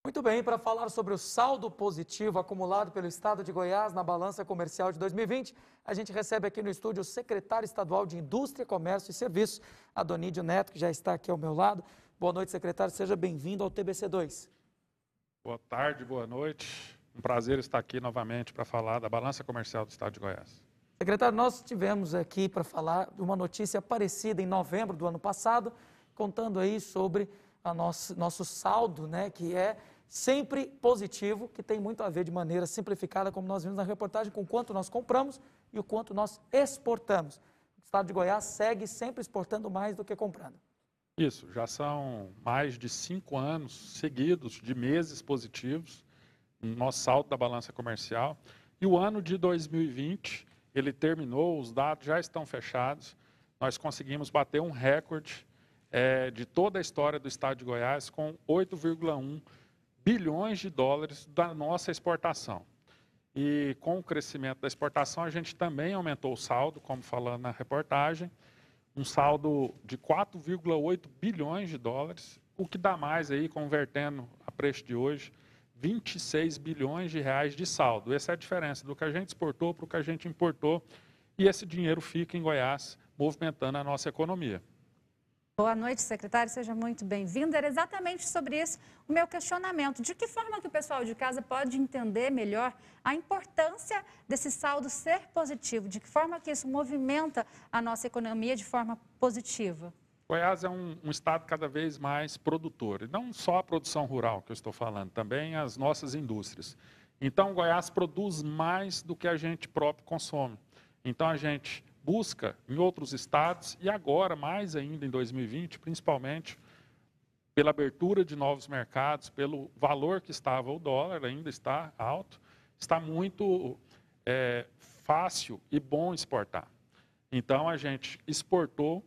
Muito bem, para falar sobre o saldo positivo acumulado pelo Estado de Goiás na balança comercial de 2020, a gente recebe aqui no estúdio o secretário estadual de Indústria, Comércio e Serviços, Adonídio Neto, que já está aqui ao meu lado. Boa noite, secretário, seja bem-vindo ao TBC2. Boa tarde, boa noite. Um prazer estar aqui novamente para falar da balança comercial do Estado de Goiás. Secretário, nós tivemos aqui para falar de uma notícia parecida em novembro do ano passado, contando aí sobre nosso saldo, né, que é sempre positivo, que tem muito a ver de maneira simplificada, como nós vimos na reportagem, com o quanto nós compramos e o quanto nós exportamos. O Estado de Goiás segue sempre exportando mais do que comprando. Isso, já são mais de 5 anos seguidos de meses positivos no nosso saldo da balança comercial. E o ano de 2020, ele terminou, os dados já estão fechados, nós conseguimos bater um recorde de toda a história do Estado de Goiás com 8,1 bilhões de dólares da nossa exportação. E com o crescimento da exportação, a gente também aumentou o saldo, como falando na reportagem, um saldo de 4,8 bilhões de dólares, o que dá mais aí, convertendo a preço de hoje, 26 bilhões de reais de saldo. Essa é a diferença do que a gente exportou para o que a gente importou, e esse dinheiro fica em Goiás, movimentando a nossa economia. Boa noite, secretário, seja muito bem-vindo. Era exatamente sobre isso o meu questionamento. De que forma que o pessoal de casa pode entender melhor a importância desse saldo ser positivo? De que forma que isso movimenta a nossa economia de forma positiva? Goiás é um estado cada vez mais produtor, e não só a produção rural que eu estou falando, também as nossas indústrias. Então, Goiás produz mais do que a gente próprio consome. Então, a gente busca em outros estados e agora, mais ainda em 2020, principalmente pela abertura de novos mercados, pelo valor que estava o dólar, ainda está alto, está muito fácil e bom exportar. Então, a gente exportou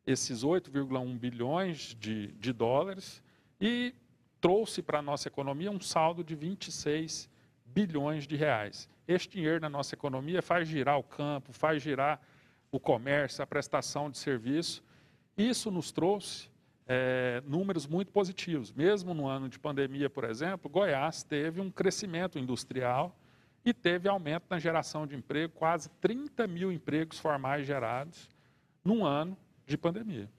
esses 8,1 bilhões de dólares e trouxe para a nossa economia um saldo de 26 bilhões de reais. Este dinheiro na nossa economia faz girar o campo, faz girar o comércio, a prestação de serviço. Isso nos trouxe números muito positivos. Mesmo no ano de pandemia, por exemplo, Goiás teve um crescimento industrial e teve aumento na geração de emprego, quase 30 mil empregos formais gerados num ano de pandemia.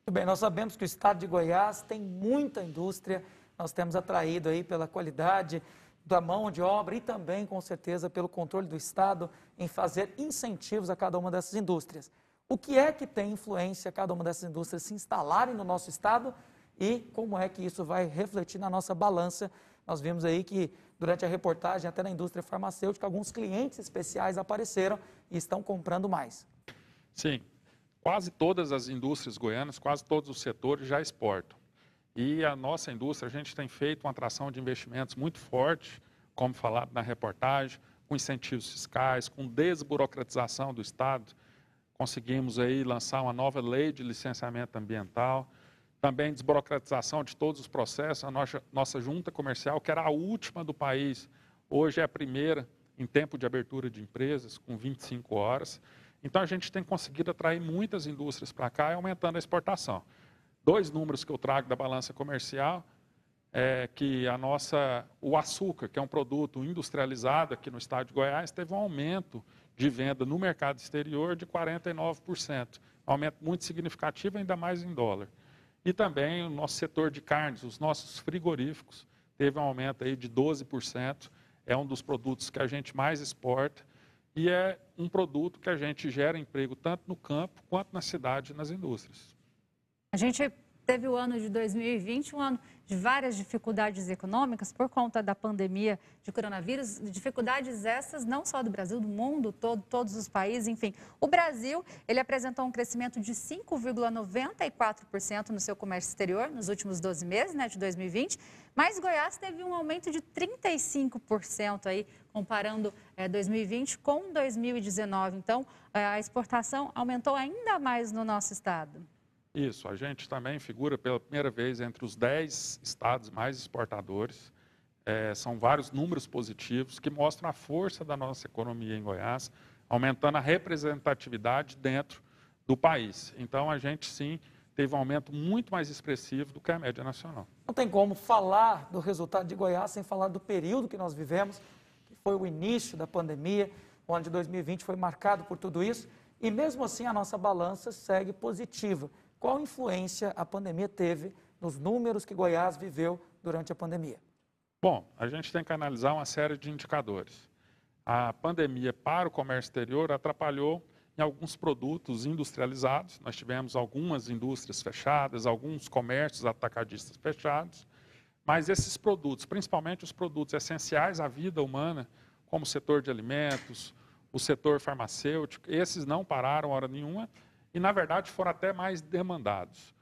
Muito bem, nós sabemos que o estado de Goiás tem muita indústria, nós temos atraído aí pela qualidade da mão de obra e também, com certeza, pelo controle do Estado em fazer incentivos a cada uma dessas indústrias. O que é que tem influência a cada uma dessas indústrias se instalarem no nosso Estado e como é que isso vai refletir na nossa balança? Nós vimos aí que, durante a reportagem, até na indústria farmacêutica, alguns clientes especiais apareceram e estão comprando mais. Sim, quase todas as indústrias goianas, quase todos os setores já exportam. E a nossa indústria, a gente tem feito uma atração de investimentos muito forte, como falado na reportagem, com incentivos fiscais, com desburocratização do Estado. Conseguimos aí lançar uma nova lei de licenciamento ambiental, também desburocratização de todos os processos. A nossa junta comercial, que era a última do país, hoje é a primeira em tempo de abertura de empresas, com 25 horas. Então, a gente tem conseguido atrair muitas indústrias para cá e aumentando a exportação. Dois números que eu trago da balança comercial é que o açúcar, que é um produto industrializado aqui no estado de Goiás, teve um aumento de venda no mercado exterior de 49%. Um aumento muito significativo, ainda mais em dólar. E também o nosso setor de carnes, os nossos frigoríficos, teve um aumento aí de 12%. É um dos produtos que a gente mais exporta e é um produto que a gente gera emprego tanto no campo quanto na cidade e nas indústrias. A gente teve o ano de 2020, um ano de várias dificuldades econômicas por conta da pandemia de coronavírus, dificuldades essas não só do Brasil, do mundo todo, todos os países, enfim. O Brasil, ele apresentou um crescimento de 5,94% no seu comércio exterior nos últimos 12 meses, né, de 2020, mas Goiás teve um aumento de 35% aí, comparando 2020 com 2019. Então, a exportação aumentou ainda mais no nosso estado. Isso, a gente também figura pela primeira vez entre os 10 estados mais exportadores. São vários números positivos que mostram a força da nossa economia em Goiás, aumentando a representatividade dentro do país. Então, a gente sim teve um aumento muito mais expressivo do que a média nacional. Não tem como falar do resultado de Goiás sem falar do período que nós vivemos, que foi o início da pandemia, o ano de 2020 foi marcado por tudo isso, e mesmo assim a nossa balança segue positiva. Qual influência a pandemia teve nos números que Goiás viveu durante a pandemia? Bom, a gente tem que analisar uma série de indicadores. A pandemia para o comércio exterior atrapalhou em alguns produtos industrializados. Nós tivemos algumas indústrias fechadas, alguns comércios atacadistas fechados, mas esses produtos, principalmente os produtos essenciais à vida humana, como o setor de alimentos, o setor farmacêutico, esses não pararam hora nenhuma e, na verdade, foram até mais demandados.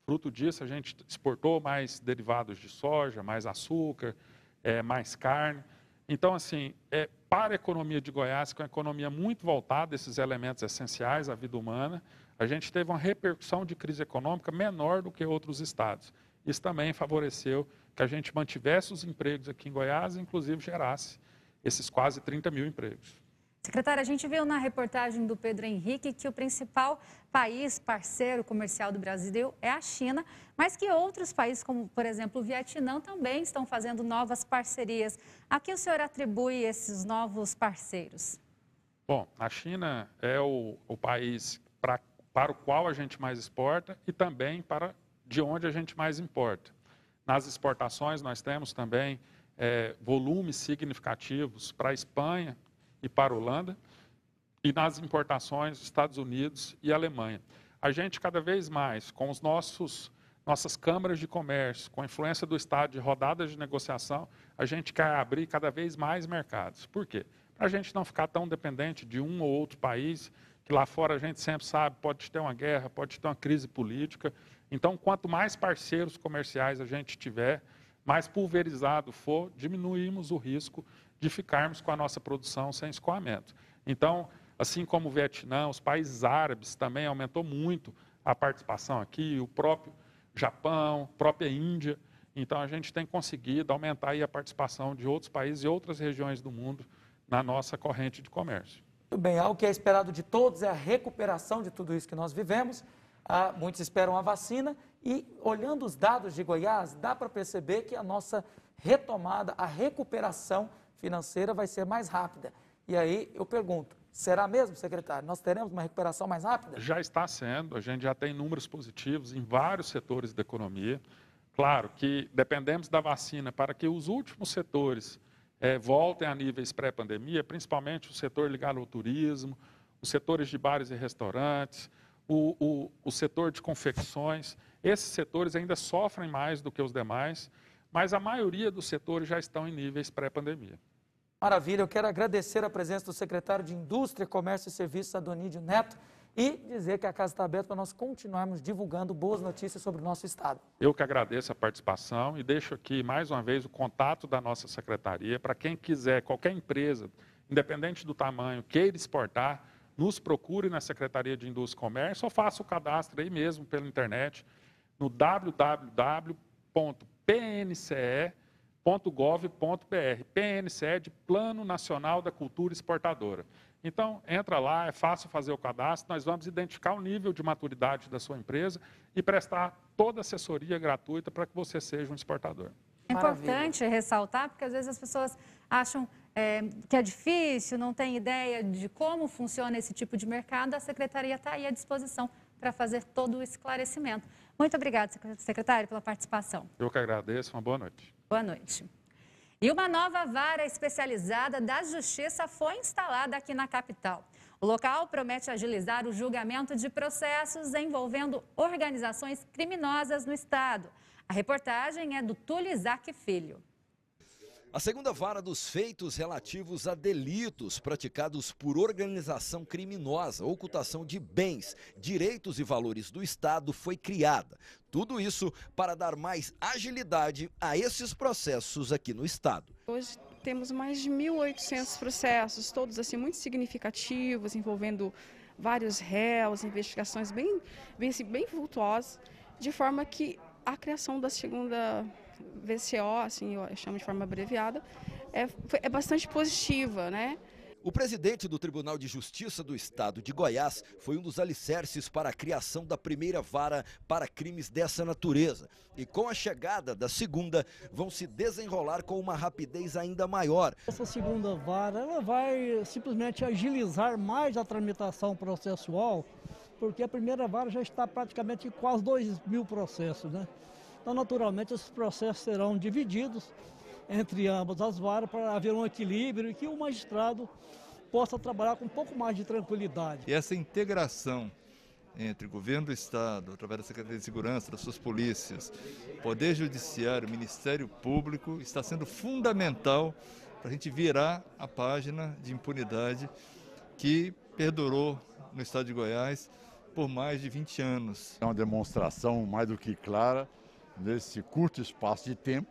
Fruto disso, a gente exportou mais derivados de soja, mais açúcar, mais carne. Então, assim, para a economia de Goiás, que é uma economia muito voltada a esses elementos essenciais à vida humana, a gente teve uma repercussão de crise econômica menor do que outros estados. Isso também favoreceu que a gente mantivesse os empregos aqui em Goiás e, inclusive, gerasse esses quase 30 mil empregos. Secretário, a gente viu na reportagem do Pedro Henrique que o principal país parceiro comercial do Brasil é a China, mas que outros países, como por exemplo o Vietnã, também estão fazendo novas parcerias. A que o senhor atribui esses novos parceiros? Bom, a China é o país para o qual a gente mais exporta e também de onde a gente mais importa. Nas exportações nós temos também volumes significativos para a Espanha e para a Holanda, e nas importações, Estados Unidos e Alemanha. A gente, cada vez mais, com os nossas câmaras de comércio, com a influência do Estado de rodadas de negociação, a gente quer abrir cada vez mais mercados. Por quê? Para a gente não ficar tão dependente de um ou outro país, que lá fora a gente sempre sabe, pode ter uma guerra, pode ter uma crise política. Então, quanto mais parceiros comerciais a gente tiver, mais pulverizado for, diminuímos o risco de ficarmos com a nossa produção sem escoamento. Então, assim como o Vietnã, os países árabes também aumentou muito a participação aqui, o próprio Japão, a própria Índia. Então, a gente tem conseguido aumentar aí a participação de outros países e outras regiões do mundo na nossa corrente de comércio. Muito bem, algo que é esperado de todos é a recuperação de tudo isso que nós vivemos. Muitos esperam a vacina e, olhando os dados de Goiás, dá para perceber que a nossa retomada, a recuperação financeira vai ser mais rápida. E aí eu pergunto, será mesmo, secretário? Nós teremos uma recuperação mais rápida? Já está sendo, a gente já tem números positivos em vários setores da economia. Claro que dependemos da vacina para que os últimos setores voltem a níveis pré-pandemia, principalmente o setor ligado ao turismo, os setores de bares e restaurantes, o setor de confecções. Esses setores ainda sofrem mais do que os demais, mas a maioria dos setores já estão em níveis pré-pandemia. Maravilha, eu quero agradecer a presença do secretário de Indústria, Comércio e Serviços, Adonídio Neto, e dizer que a casa está aberta para nós continuarmos divulgando boas notícias sobre o nosso estado. Eu que agradeço a participação e deixo aqui mais uma vez o contato da nossa secretaria para quem quiser, qualquer empresa, independente do tamanho, queira exportar, nos procure na Secretaria de Indústria e Comércio ou faça o cadastro aí mesmo pela internet no www.pnce.gov.br. PNCE de Plano Nacional da Cultura Exportadora. Então, entra lá, é fácil fazer o cadastro, nós vamos identificar o nível de maturidade da sua empresa e prestar toda a assessoria gratuita para que você seja um exportador. É importante ressaltar, porque às vezes as pessoas acham que é difícil, não tem ideia de como funciona esse tipo de mercado. A Secretaria está aí à disposição para fazer todo o esclarecimento. Muito obrigada, secretário, pela participação. Eu que agradeço, uma boa noite. Boa noite. E uma nova vara especializada da Justiça foi instalada aqui na capital. O local promete agilizar o julgamento de processos envolvendo organizações criminosas no estado. A reportagem é do Túlio Isaac Filho. A segunda vara dos feitos relativos a delitos praticados por organização criminosa, ocultação de bens, direitos e valores do Estado foi criada. Tudo isso para dar mais agilidade a esses processos aqui no Estado. Hoje temos mais de 1.800 processos, todos assim muito significativos, envolvendo vários réus, investigações bem vultuosas, de forma que a criação da segunda VCO, assim eu chamo de forma abreviada, é bastante positiva, né? O presidente do Tribunal de Justiça do Estado de Goiás foi um dos alicerces para a criação da primeira vara para crimes dessa natureza. E com a chegada da segunda, vão se desenrolar com uma rapidez ainda maior. Essa segunda vara ela vai simplesmente agilizar mais a tramitação processual, porque a primeira vara já está praticamente em quase 2.000 processos, né? Então, naturalmente, esses processos serão divididos entre ambas as varas para haver um equilíbrio e que o magistrado possa trabalhar com um pouco mais de tranquilidade. E essa integração entre o governo do Estado, através da Secretaria de Segurança, das suas polícias, Poder Judiciário, Ministério Público, está sendo fundamental para a gente virar a página de impunidade que perdurou no Estado de Goiás por mais de 20 anos. É uma demonstração mais do que clara, nesse curto espaço de tempo,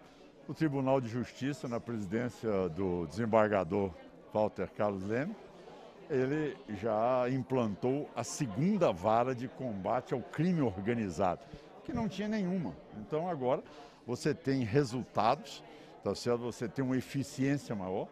o Tribunal de Justiça, na presidência do desembargador Walter Carlos Leme, ele já implantou a segunda vara de combate ao crime organizado, que não tinha nenhuma. Então agora você tem resultados, tá certo? Você tem uma eficiência maior,